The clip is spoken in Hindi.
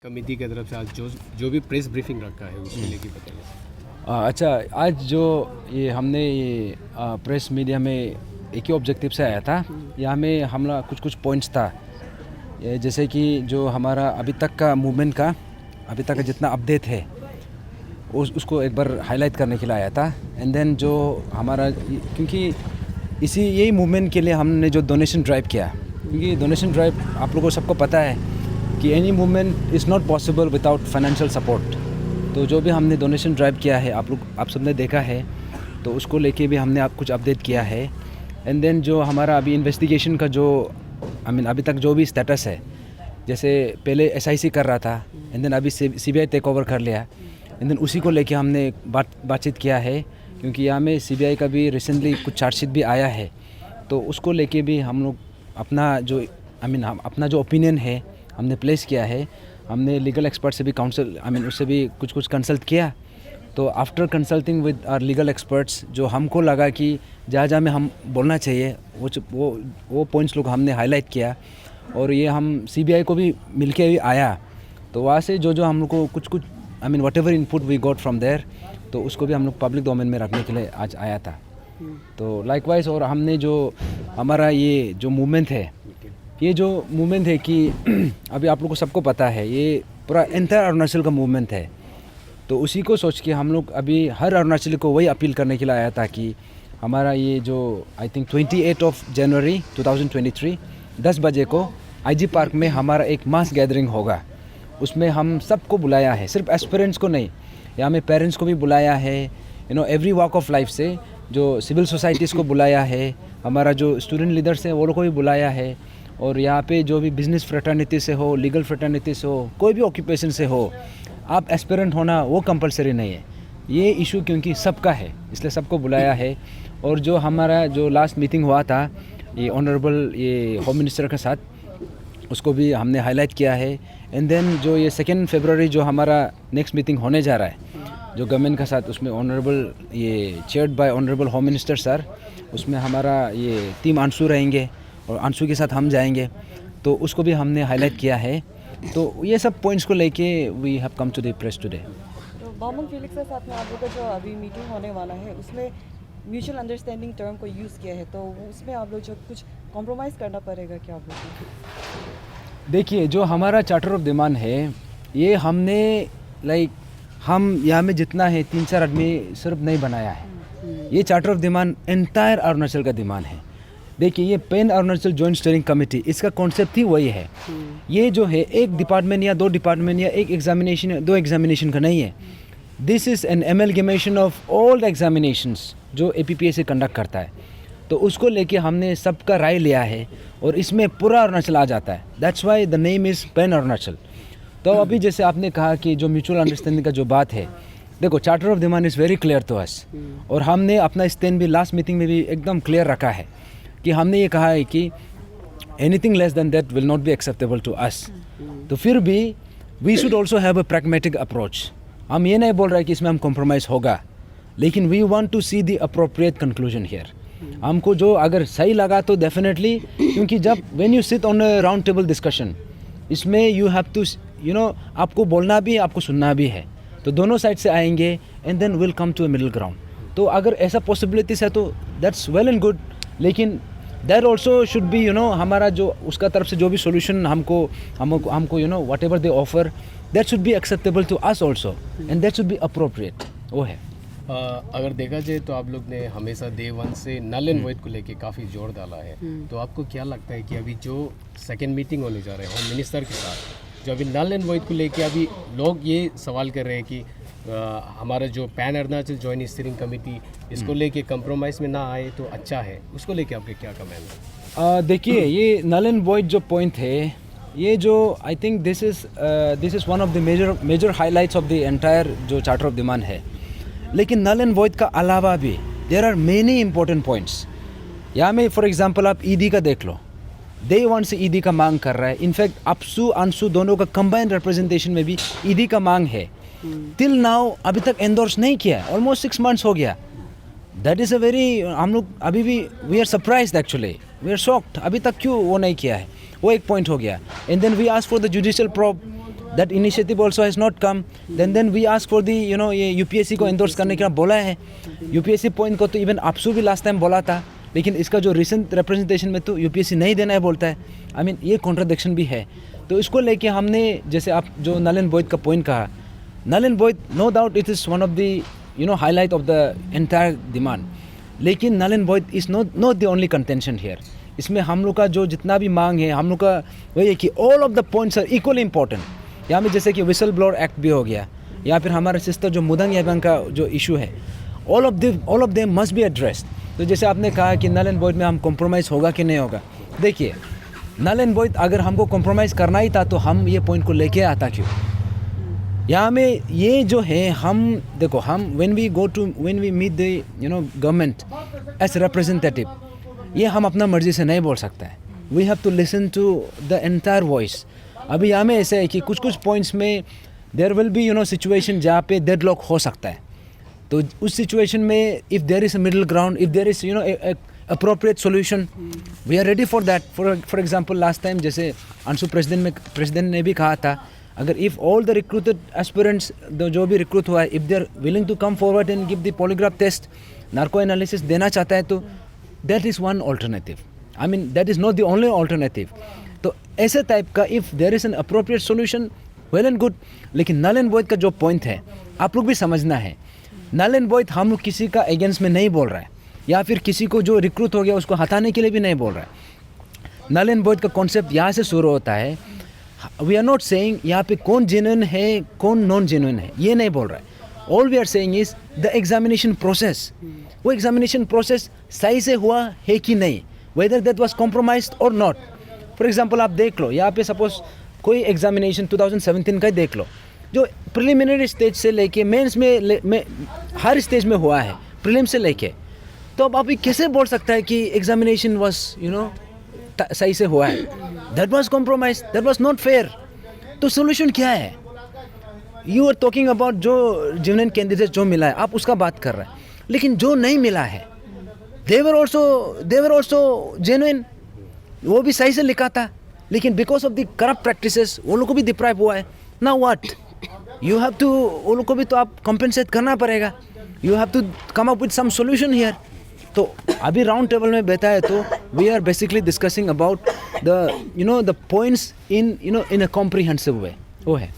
कमेटी की तरफ से आज जो भी प्रेस ब्रीफिंग रखा है उसको लेके बताइए। अच्छा, आज जो ये हमने ये प्रेस मीडिया में एक ही ऑब्जेक्टिव से आया था। यहाँ में हमला कुछ पॉइंट्स था, जैसे कि जो हमारा अभी तक का जितना अपडेट है उसको एक बार हाईलाइट करने के लिए आया था। एंड देन जो हमारा, क्योंकि यही मूवमेंट के लिए हमने जो डोनेशन ड्राइव किया, क्योंकि डोनेशन ड्राइव आप लोगों को सबको पता है कि any movement is not possible without financial support. तो जो भी हमने डोनेशन ड्राइव किया है, आप सबने देखा है, तो उसको लेके भी हमने कुछ अपडेट किया है। एंड देन जो हमारा अभी इन्वेस्टिगेशन का जो अभी तक जो भी स्टेटस है, जैसे पहले SIC कर रहा था, एंड देन अभी CBI टेक ओवर कर लिया, एंड देन उसी को लेके हमने बातचीत किया है। क्योंकि यहाँ में CBI का भी रिसेंटली कुछ चार्जशीट भी आया है, तो उसको लेके भी हम लोग अपना जो ओपिनियन है हमने प्लेस किया है। हमने लीगल एक्सपर्ट से भी उससे भी कुछ कंसल्ट किया। तो after consulting with our legal experts, जो हमको लगा कि जहाँ में हम बोलना चाहिए वो पॉइंट्स लोग हमने हाईलाइट किया। और ये हम CBI को भी मिलके भी आया, तो वहाँ से जो हम लोग को कुछ whatever input we got from there, तो उसको भी हम लोग पब्लिक डोमेन में रखने के लिए आज आया था। तो लाइकवाइज, और हमने जो हमारा ये जो मूवमेंट है कि अभी आप लोग को सबको पता है, ये पूरा एंटायर अरुणाचल का मूवमेंट है। तो उसी को सोच के हम लोग अभी हर अरुणाचली को वही अपील करने के लिए आया था कि हमारा ये जो आई थिंक 28 जनवरी 2023 10 बजे को IG पार्क में हमारा एक मास गैदरिंग होगा। उसमें हम सबको बुलाया है, सिर्फ एस्पिरेंट्स को नहीं, यहाँ में पेरेंट्स को भी बुलाया है, एवरी वॉक ऑफ लाइफ से, जो सिविल सोसाइटीज़ को बुलाया है, हमारा जो स्टूडेंट लीडर्स हैं वो लोग को भी बुलाया है। और यहाँ पे जो भी बिज़नेस फ्रेटर्निटी से हो, लीगल फ्रेटर्निटी से हो, कोई भी ऑक्यूपेशन से हो, आप एस्पिरेंट होना वो कंपलसरी नहीं है। ये इशू क्योंकि सबका है, इसलिए सबको बुलाया है। और जो हमारा जो लास्ट मीटिंग हुआ था ये ऑनरेबल होम मिनिस्टर के साथ, उसको भी हमने हाईलाइट किया है। एंड देन जो ये 2 फरवरी जो हमारा नेक्स्ट मीटिंग होने जा रहा है जो गवर्नमेंट के साथ, उसमें honourable chaired by honourable home minister sir, उसमें हमारा ये टीम अंशु रहेंगे और अंशु के साथ हम जाएंगे, तो उसको भी हमने हाईलाइट किया है। तो ये सब पॉइंट्स को लेके we have come to the press today. तो बामन फेलिक्स के साथ में आप लोग का जो अभी मीटिंग होने वाला है, उसमें म्यूचुअल अंडरस्टैंडिंग टर्म को यूज़ किया है, तो उसमें आप लोग जो कुछ कॉम्प्रोमाइज़ करना पड़ेगा क्या आप लोग को? देखिए, जो हमारा चार्टर ऑफ डिमांड है, ये हमने हम यहाँ में जितना है 3-4 आदमी सिर्फ नहीं बनाया है। ये charter of demand entire Arunachal का डिमांड है। देखिए, ये pan Arunachal joint steering committee, इसका कॉन्सेप्ट ही वही है। ये जो है एक डिपार्टमेंट या 2 डिपार्टमेंट या एक एग्जामिनेशन या 2 एग्जामिनेशन का नहीं है। This is an amalgamation of all the examinations जो APPSC कंडक्ट करता है। तो उसको लेके हमने सबका राय लिया है और इसमें पूरा अरुणाचल आ जाता है। That's why the name is pan Arunachal. तो अभी जैसे आपने कहा कि जो म्यूचुअल अंडरस्टैंडिंग का जो बात है, देखो, charter of demand is very clear to us. और हमने अपना स्टैंड भी लास्ट मीटिंग में भी एकदम क्लियर रखा है कि हमने ये कहा है कि anything less than that will not be acceptable to us. तो फिर भी we should also have a pragmatic approach. हम ये नहीं बोल रहे कि इसमें हम कॉम्प्रोमाइज़ होगा, लेकिन we want to see the appropriate conclusion here. हमको जो अगर सही लगा तो डेफिनेटली, क्योंकि जब when you sit on a round table discussion, इसमें यू हैव टू आपको बोलना भी, आपको सुनना भी है, तो दोनों साइड से आएंगे and then will come to a middle ground. तो अगर ऐसा पॉसिबिलिटीज है तो दैट्स वेल एंड गुड, लेकिन देयर ऑल्सो शुड बी हमारा जो उसका तरफ से जो भी सोल्यूशन हमको whatever they offer, that should be acceptable to us also and that should be appropriate. वो है। अगर देखा जाए तो आप लोग ने हमेशा डे 1 से नल एंड वॉइड को लेके काफ़ी जोर डाला है। तो आपको क्या लगता है कि अभी जो 2nd मीटिंग होने जा रहे हैं होम मिनिस्टर के साथ, जो अभी नल एंड वॉइड को लेके अभी लोग ये सवाल कर रहे हैं कि हमारा जो pan Arunachal joint steering committee, इसको लेके कंप्रोमाइज़ में ना आए तो अच्छा है, उसको लेके आपके क्या कमेंट है? देखिए, ये नल एंड वॉइड जो पॉइंट है, ये जो I think this is one of the major highlights of the entire जो चार्टर ऑफ डिमांड है। लेकिन नल एंड वॉइड का अलावा भी there are many important points. यहाँ में फॉर एग्जांपल आप ED का देख लो, डे 1 से ED का मांग कर रहा है। इनफैक्ट अपसू अंशु दोनों का कंबाइंड रिप्रेजेंटेशन में भी ED का मांग है। टिल नाउ अभी तक एंडोर्स नहीं किया है, ऑलमोस्ट 6 months हो गया। दैट इज़ अ वेरी, हम लोग अभी भी we are surprised, actually we are shocked, अभी तक क्यों वो नहीं किया है। वो एक पॉइंट हो गया। And then we ask for the judicial probe, that initiative also has not come. Then we ask for the ये यूपीएससी को एंडोर्स करने का बोला है. यूपीएससी पॉइंट को तो इवन आपसू भी लास्ट टाइम बोला था, लेकिन इसका जो रिसेंट रिप्रेजेंटेशन में तो यूपीएससी नहीं देना है बोलता है. आई मीन ये कॉन्ट्राडिक्शन भी है. तो इसको लेके हमने, जैसे आप जो नल एंड वॉइड का पॉइंट कहा, null and void no doubt it is one of the highlight of the entire demand. लेकिन null and void is not the only contention here. इसमें हम लोग का जो जितना भी मांग है, हम लोग का वही है कि all of the points are equally important. यहाँ में जैसे कि विसल ब्लोअर एक्ट भी हो गया, या फिर हमारे सिस्टर जो मुदंग एबंग का जो इशू है, all of them must be addressed. तो जैसे आपने कहा कि नल एंड वॉइड में हम कॉम्प्रोमाइज़ होगा कि नहीं होगा. देखिए, नल एंड वॉइड अगर हमको कॉम्प्रोमाइज़ करना ही था तो हम ये पॉइंट को लेके आता क्यों. यहाँ में ये जो है, हम देखो, हम when we meet the government as representative, ये हम अपना मर्जी से नहीं बोल सकते हैं. We have to listen to the entire voice. अभी यहाँ में ऐसा है कि कुछ पॉइंट्स में देयर विल बी सिचुएशन जहाँ पे डेडलॉक हो सकता है. तो उस सिचुएशन में if there is a middle ground, if there is appropriate solution, we are ready for that. For example, last time जैसे अंशु प्रेसिडेंट ने भी कहा था, अगर if all the recruited aspirants, जो भी रिक्रूट हुआ है, if they are willing to come forward and give the polygraph test, narco analysis देना चाहता है, तो that is one alternative. I mean, that is not the only alternative. तो ऐसे टाइप का if there is an appropriate solution, well and good. लेकिन नल एंड वॉइड का जो पॉइंट है, आप लोग भी समझना है, नल एंड वॉइड हम लोग किसी का अगेंस्ट में नहीं बोल रहा है, या फिर किसी को जो रिक्रूट हो गया उसको हटाने के लिए भी नहीं बोल रहा है. नल एंड वॉइड का कॉन्सेप्ट यहाँ से शुरू होता है. वी आर नॉट सेइंग यहाँ पे कौन जेन्युइन है, कौन नॉन जेन्युइन है, ये नहीं बोल रहा है. All we are saying is the examination process. वो एग्जामिनेशन प्रोसेस सही से हुआ है कि नहीं, वेदर दैट वाज कॉम्प्रोमाइज्ड और नॉट. फॉर एग्जाम्पल आप देख लो, यहाँ पे सपोज कोई एग्जामिनेशन 2017 का ही देख लो, जो प्रिलिमिनरी स्टेज से लेके मेंस में हर स्टेज में हुआ है, प्रीलिम से लेके. तो अब अभी कैसे बोल सकता है कि एग्जामिनेशन वाज सही से हुआ है. That was compromise, that was not fair. तो सोल्यूशन क्या है? यू आर टॉकिंग अबाउट जो जेन्युइन कैंडिडेट जो मिला है, आप उसका बात कर रहे हैं. लेकिन जो नहीं मिला है, दे वर ऑल्सो जेन्युइन, वो भी सही से लिखा था, लेकिन because of the corrupt practices वो लोग को भी डिप्राइव हुआ है. Now what, you have to, वो लोग को भी तो आप कॉम्पेंसेट करना पड़ेगा. You have to come up with some solution here. तो अभी राउंड टेबल में बैठा है, तो we are basically discussing about the points in a comprehensive way. वो है.